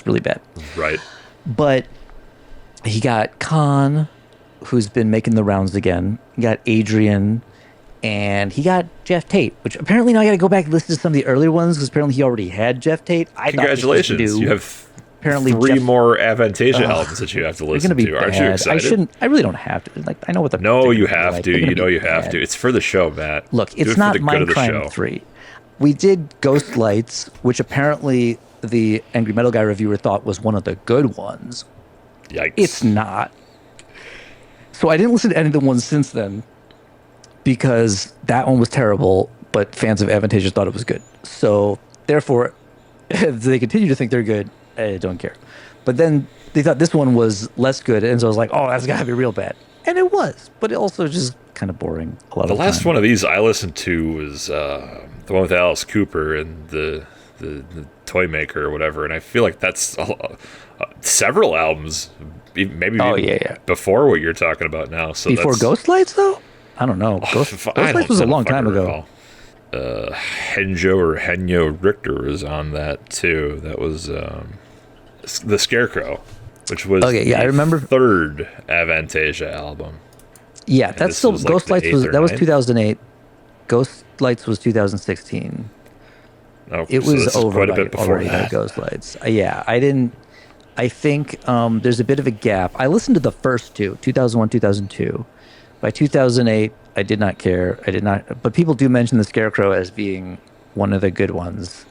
really bad. Right. But he got Khan, who's been making the rounds again. He got Adrian, and he got Jeff Tate, which apparently now I got to go back and listen to some of the earlier ones, because apparently he already had Jeff Tate. Congratulations. You have apparently three Jeff, more Avantasia albums that you have to they're listen going to be to. bad. Aren't you excited? I really don't have to. Like, I know what the No, they're you gonna be have like. to. They're gonna You know be you have bad. to. It's for the show, Matt. Look, Do it's it for not the good of the Mindcrime show. 3. We did Ghost Lights, which apparently the Angry Metal Guy reviewer thought was one of the good ones. Yikes. It's not. So I didn't listen to any of the ones since then, because that one was terrible, but fans of Avantasia thought it was good. So therefore, if they continue to think they're good, I don't care. But then they thought this one was less good, and so I was like, oh, that's got to be real bad. And it was, but it also just kind of boring a lot The of the last time. one of these I listened to was the one with Alice Cooper and the toy maker or whatever, and I feel like that's several albums, maybe even before what you're talking about now. So Before that's, Ghost Lights, though? I don't know. Ghost Lights was a long time ago. Henjo Richter was on that too. That was the Scarecrow, which was I remember third Avantasia album. Yeah, that's still was like Ghost the Lights eighth or was ninth? 2008. Ghost Lights was 2016. Oh, It so was this is over quite a bit before already by that. Ghost Lights. Yeah, I didn't. I think there's a bit of a gap. I listened to the first two, 2001, 2002. By 2008, I did not care. I did not. But people do mention the Scarecrow as being one of the good ones.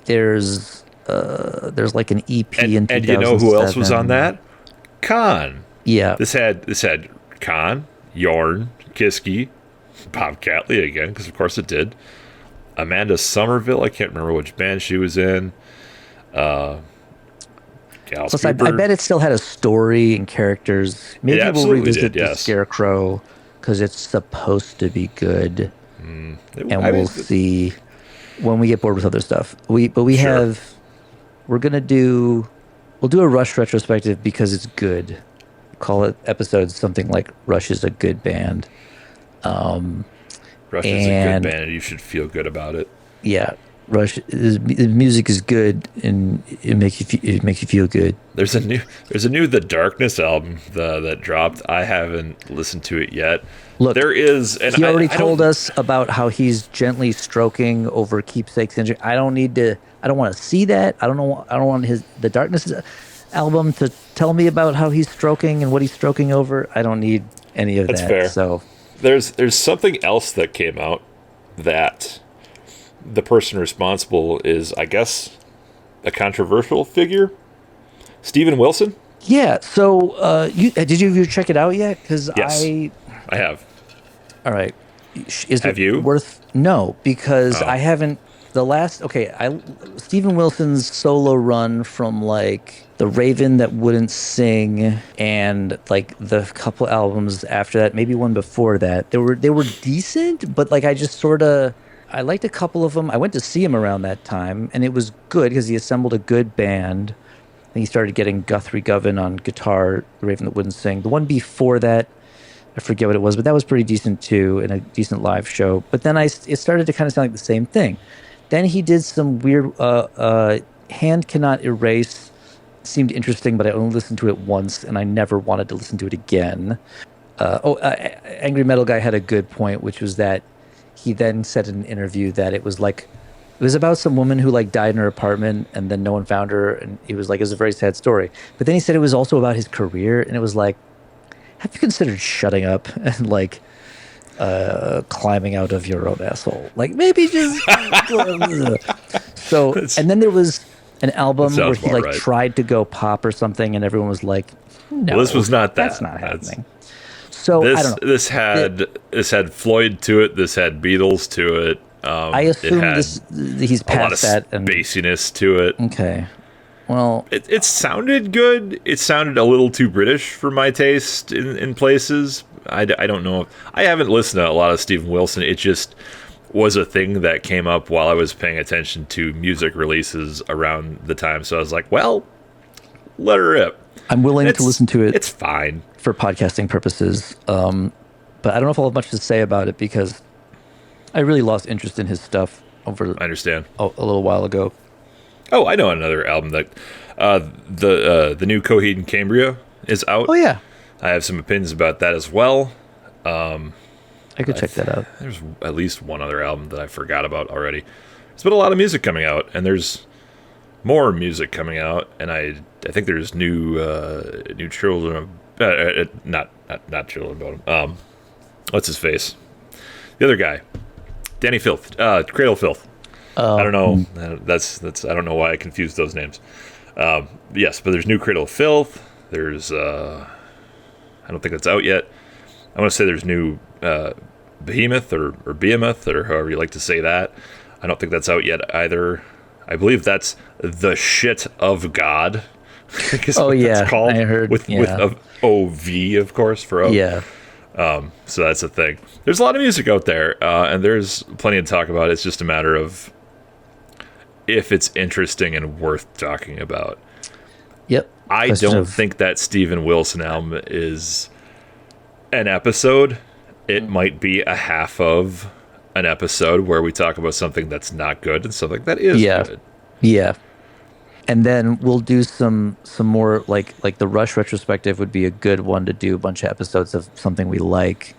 There's like an EP in 2007. And you know who else was on that? Khan. Yeah. This had Khan, Yorn, Kiski, Bob Catley again, because of course it did. Amanda Somerville, I can't remember which band she was in. Plus, I bet it still had a story and characters. Maybe we'll absolutely revisit did, the yes. Scarecrow, because it's supposed to be good, and we'll see when we get bored with other stuff. We'll do a Rush retrospective because it's good. Call it episodes something like Rush is a good band. Rush is a good band, and you should feel good about it. Yeah, Rush the music is good, and it makes you feel good. There's a new The Darkness album that dropped. I haven't listened to it yet. Look, there is, and he already I told us about how he's gently stroking over Keepsake's injury. I don't want to see that. I don't want the Darkness album to tell me about how he's stroking and what he's stroking over. I don't need any of That's that. fair. So there's something else that came out that the person responsible is, I guess, a controversial figure, Steven Wilson. yeah. So did you check it out yet? Because Yes. I have. All right. Is Have it you? worth? No, because I haven't. Stephen Wilson's solo run from like The Raven That Wouldn't Sing and like the couple albums after that, maybe one before that, they were decent, but like I liked a couple of them. I went to see him around that time, and it was good because he assembled a good band. Then he started getting Guthrie Govan on guitar, The Raven That Wouldn't Sing. The one before that, I forget what it was, but that was pretty decent too, and a decent live show. But then it started to kind of sound like the same thing. Then he did some weird Hand Cannot Erase. Seemed interesting, but I only listened to it once, and I never wanted to listen to it again. Angry Metal Guy had a good point, which was that he then said in an interview that it was about some woman who like died in her apartment, and then no one found her, and he was like, it was a very sad story. But then he said it was also about his career, and it was like, have you considered shutting up and like climbing out of your own asshole? Like maybe just so. And then there was an album where he like tried to go pop or something, and everyone was like, no, well, this was not that. That's not happening. So I don't know. This had Floyd to it. This had Beatles to it. I assume he's past a lot of that and bassiness to it. Okay. Well, it sounded good. It sounded a little too British for my taste in places. I don't know. I haven't listened to a lot of Steven Wilson. It just was a thing that came up while I was paying attention to music releases around the time. So I was like, well, let her rip. I'm willing to listen to it. It's fine for podcasting purposes. But I don't know if I'll have much to say about it because I really lost interest in his stuff I understand. a little while ago. Oh, I know another album that the new Coheed and Cambria is out. Oh yeah, I have some opinions about that as well. I could check that out. There's at least one other album that I forgot about already. There's been a lot of music coming out, and there's more music coming out, and I think there's new Children of not Children of Bodom. What's his face? The other guy, Danny Filth, Cradle Filth. I don't know. That's I don't know why I confused those names. Yes, but there's new Cradle of Filth. There's I don't think that's out yet. I want to say there's new Behemoth or Behemoth or however you like to say that. I don't think that's out yet either. I believe that's The Shit of God. Oh yeah, it's called. I heard with OV of course for O. Yeah. So that's the thing. There's a lot of music out there, and there's plenty to talk about. It's just a matter of if it's interesting and worth talking about. Yep. I don't think that Steven Wilson album is an episode. It might be a half of an episode where we talk about something that's not good and something that is good. Yeah. And then we'll do some more like the Rush retrospective would be a good one to do a bunch of episodes of something we like.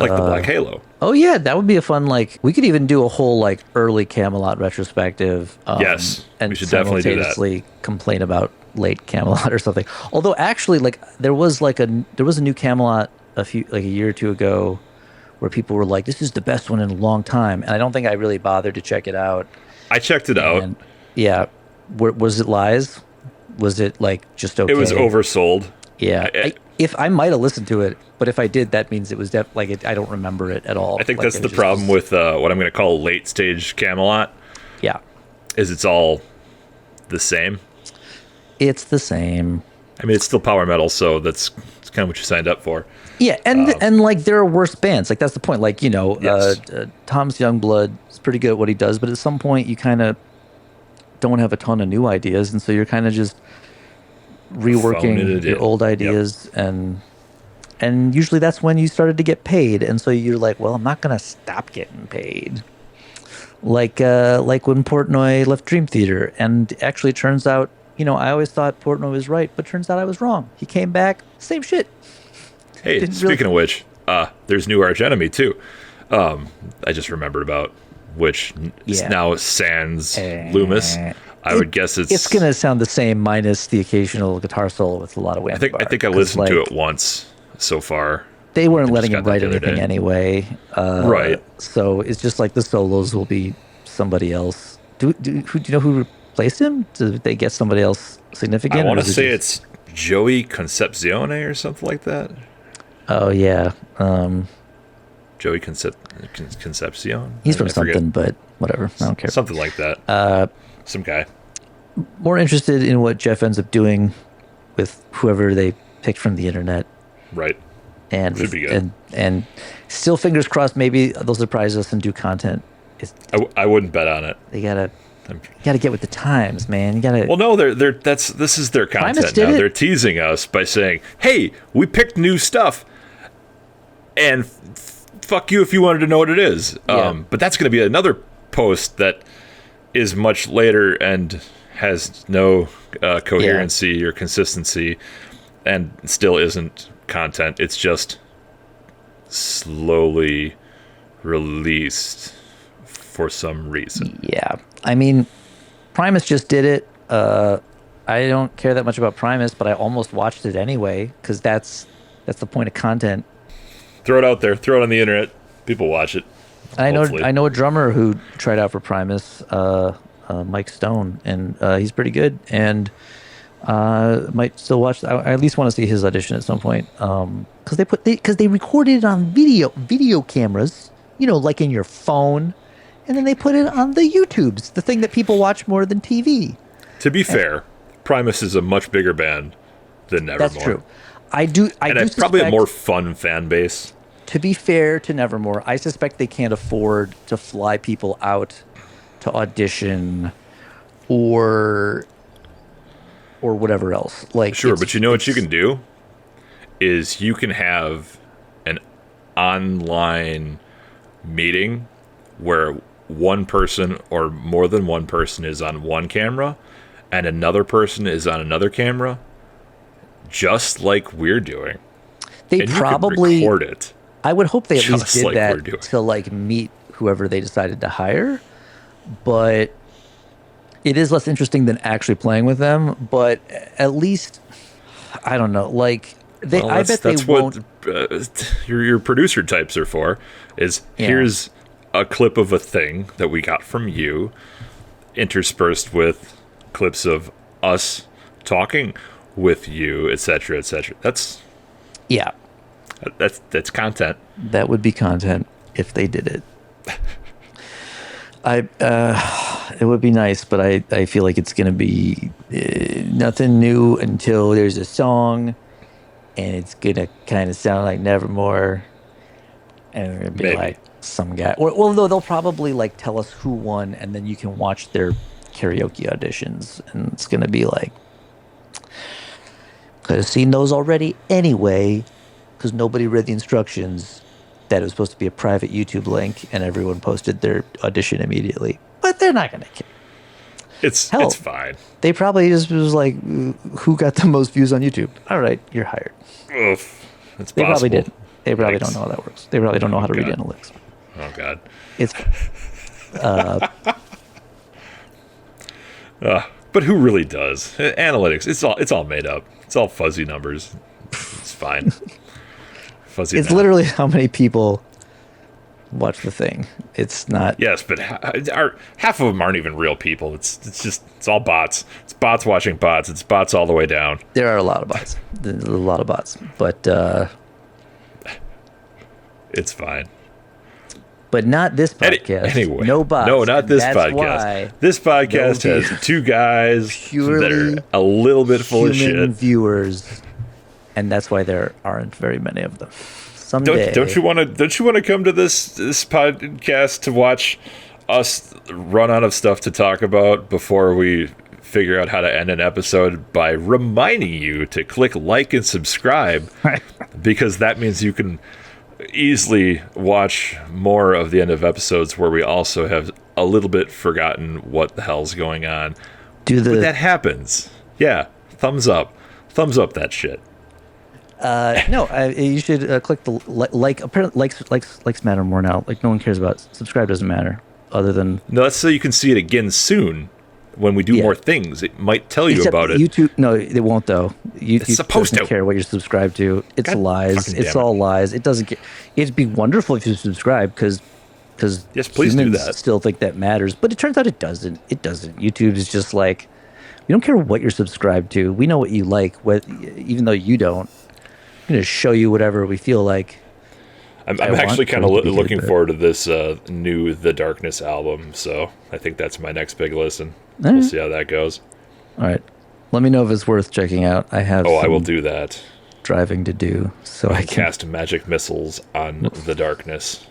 Like the Black Halo. Oh yeah, that would be a fun we could even do a whole early Camelot retrospective. Yes, and we should definitely do that. Complain about late Camelot or something. Although actually there was a new Camelot a year or two ago where people were like, this is the best one in a long time, and I don't think I really bothered to check it out. I checked it out. Yeah. Was it lies? Was it just okay? It was oversold. Yeah. I might have listened to it, but if I did, that means it was I don't remember it at all. I think that's the problem with what I'm going to call late stage Camelot. Yeah. Is it's all the same. It's the same. I mean, it's still power metal, so that's kind of what you signed up for. Yeah, and there are worse bands. That's the point. Yes. Tom's Youngblood is pretty good at what he does, but at some point you kind of don't have a ton of new ideas, and so you're kind of just reworking your old ideas. Yep. and usually that's when you started to get paid, and so you're like, well, I'm not gonna stop getting paid, like when Portnoy left Dream Theater. And actually it turns out, I always thought Portnoy was right, but turns out I was wrong. He came back, same shit. Hey, speaking of which, there's new Arch Enemy too. I just remembered about, which is now sans Loomis. I would guess it's going to sound the same minus the occasional guitar solo with a lot of wind. I think I listened to it once so far. They weren't letting him write anything anyway. Right. So it's just the solos will be somebody else. Do you know who replaced him? Did they get somebody else significant? I want to say it's Joey Concepcione or something like that. Oh yeah. Joey Concepcion. He's from something, but whatever. I don't care. Something like that. Some guy. More interested in what Jeff ends up doing with whoever they picked from the internet. Right. And should be good. And still fingers crossed, maybe they'll surprise us and do content. I wouldn't bet on it. They gotta You got to get with the times, man. You got to. Well, no, this is their Primus content did now. it. They're teasing us by saying, "Hey, we picked new stuff, and fuck you if you wanted to know what it is." Yeah. But that's going to be another post that is much later and has no coherency or consistency, and still isn't content. It's just slowly released for some reason. Yeah. I mean, Primus just did it. I don't care that much about Primus, but I almost watched it anyway because that's the point of content. Throw it out there. Throw it on the internet. People watch it. I hopefully. know a drummer who tried out for Primus, Mike Stone, and he's pretty good. And might still watch. I at least want to see his audition at some point. Because they recorded it on video cameras, like in your phone, and then they put it on the YouTubes, the thing that people watch more than TV. To be fair, Primus is a much bigger band than Nevermore. That's true. I do probably a suspect, more fun fan base. To be fair to Nevermore, I suspect they can't afford to fly people out to audition or whatever else. Like, Sure, but you know what you can do? Is you can have an online meeting where one person or more than one person is on one camera and another person is on another camera, just like we're doing. They and probably you can record it. I would hope they at least Just did like we're that doing. to like meet whoever they decided to hire. But it is less interesting than actually playing with them. But at least, I don't know. Like I bet they won't. What your producer types are for. Is here's a clip of a thing that we got from you, interspersed with clips of us talking with you, etc., etc. That's content. That would be content if they did it. It would be nice, but I feel like it's going to be nothing new until there's a song, and it's going to kind of sound like Nevermore, and it's going to be like some guy. Or though they'll probably like tell us who won, and then you can watch their karaoke auditions, and it's going to be like, could have seen those already anyway, because nobody read the instructions that it was supposed to be a private YouTube link, and everyone posted their audition immediately. But they're not going to care. It's fine. They probably just was like, who got the most views on YouTube? All right, you're hired. Oof, it's They possible. probably did. They probably Yikes. don't know how that works. They probably don't know how to read God. analytics. Oh God. It's But who really does? Analytics. It's all made up. It's all fuzzy numbers. It's fine. Fuzzy. it's math. literally how many people watch the thing. It's not. Yes, but half of them aren't even real people. It's all bots. It's bots watching bots. It's bots all the way down. There are a lot of bots. There's a lot of bots, but It's fine. not this podcast. Anyway, no bots. No, not this That's podcast. Why This podcast no has two guys purely that are a little bit full of human shit. viewers, and that's why there aren't very many of them. Someday, Don't you want to come to this podcast to watch us run out of stuff to talk about before we figure out how to end an episode by reminding you to click like and subscribe, because that means you can easily watch more of the end of episodes where we also have a little bit forgotten what the hell's going on. But that happens. Yeah, thumbs up that shit. No, you should click the like. Apparently, likes matter more now. Like, no one cares about subscribe. Doesn't matter other than No, that's so you can see it again soon when we do more things. It might tell you about it. YouTube. No, it won't though. YouTube supposed doesn't to. care what you're subscribed to. It's God lies. fucking It's damn it. all lies. It doesn't care. It'd be wonderful if you subscribe because Yes, please do humans that. still think that matters. But it turns out it doesn't. It doesn't. YouTube is just like, we don't care what you're subscribed to. We know what you like. Even though you don't. I'm going to show you whatever we feel like. I'm I want actually kind of them to be good, looking but- forward to this new The Darkness album, so I think that's my next big listen. All We'll right. see how that goes. All right. Let me know if it's worth checking out. I have Oh, I some will do that. driving to do, so I can. Cast magic missiles on The Darkness.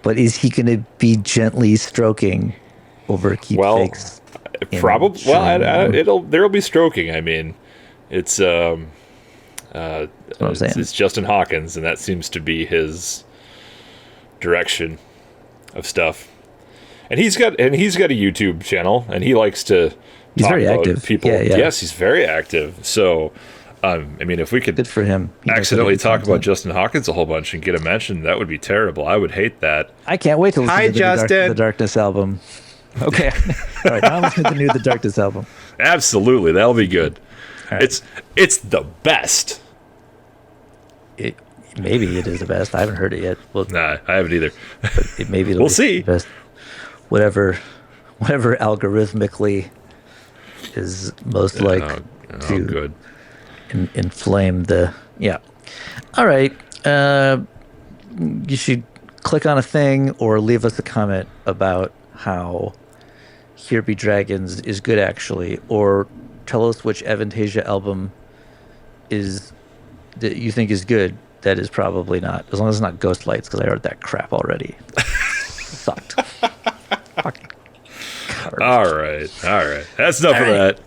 But is he going to be gently stroking over keep Well, fakes. probably. Well, there'll be stroking. I mean, it's what I'm saying. it's Justin Hawkins, and that seems to be his direction of stuff. And he's got a YouTube channel, and he likes to He's talk very about active. people. Yeah. Yes, he's very active. So, I mean, if we could Good for him. He makes accidentally good talk about content. Justin Hawkins a whole bunch and get him mentioned, that would be terrible. I would hate that. I can't wait to listen Hi, to Justin. the Darkness album. Okay. All right, now I'm listening to the new The Darkness album. Absolutely, that'll be good. All right. It's the best. Maybe it is the best. I haven't heard it yet. Well, Nah, I haven't either. maybe it'll We'll be see. the best. Whatever algorithmically is most like to Good. inflame the all right, you should click on a thing or leave us a comment about how Here Be Dragons is good actually, or tell us which Avantasia album is that you think is good that is probably not, as long as it's not Ghost Lights, because I heard that crap already. Sucked. Fucking garbage. All right. That's enough of that.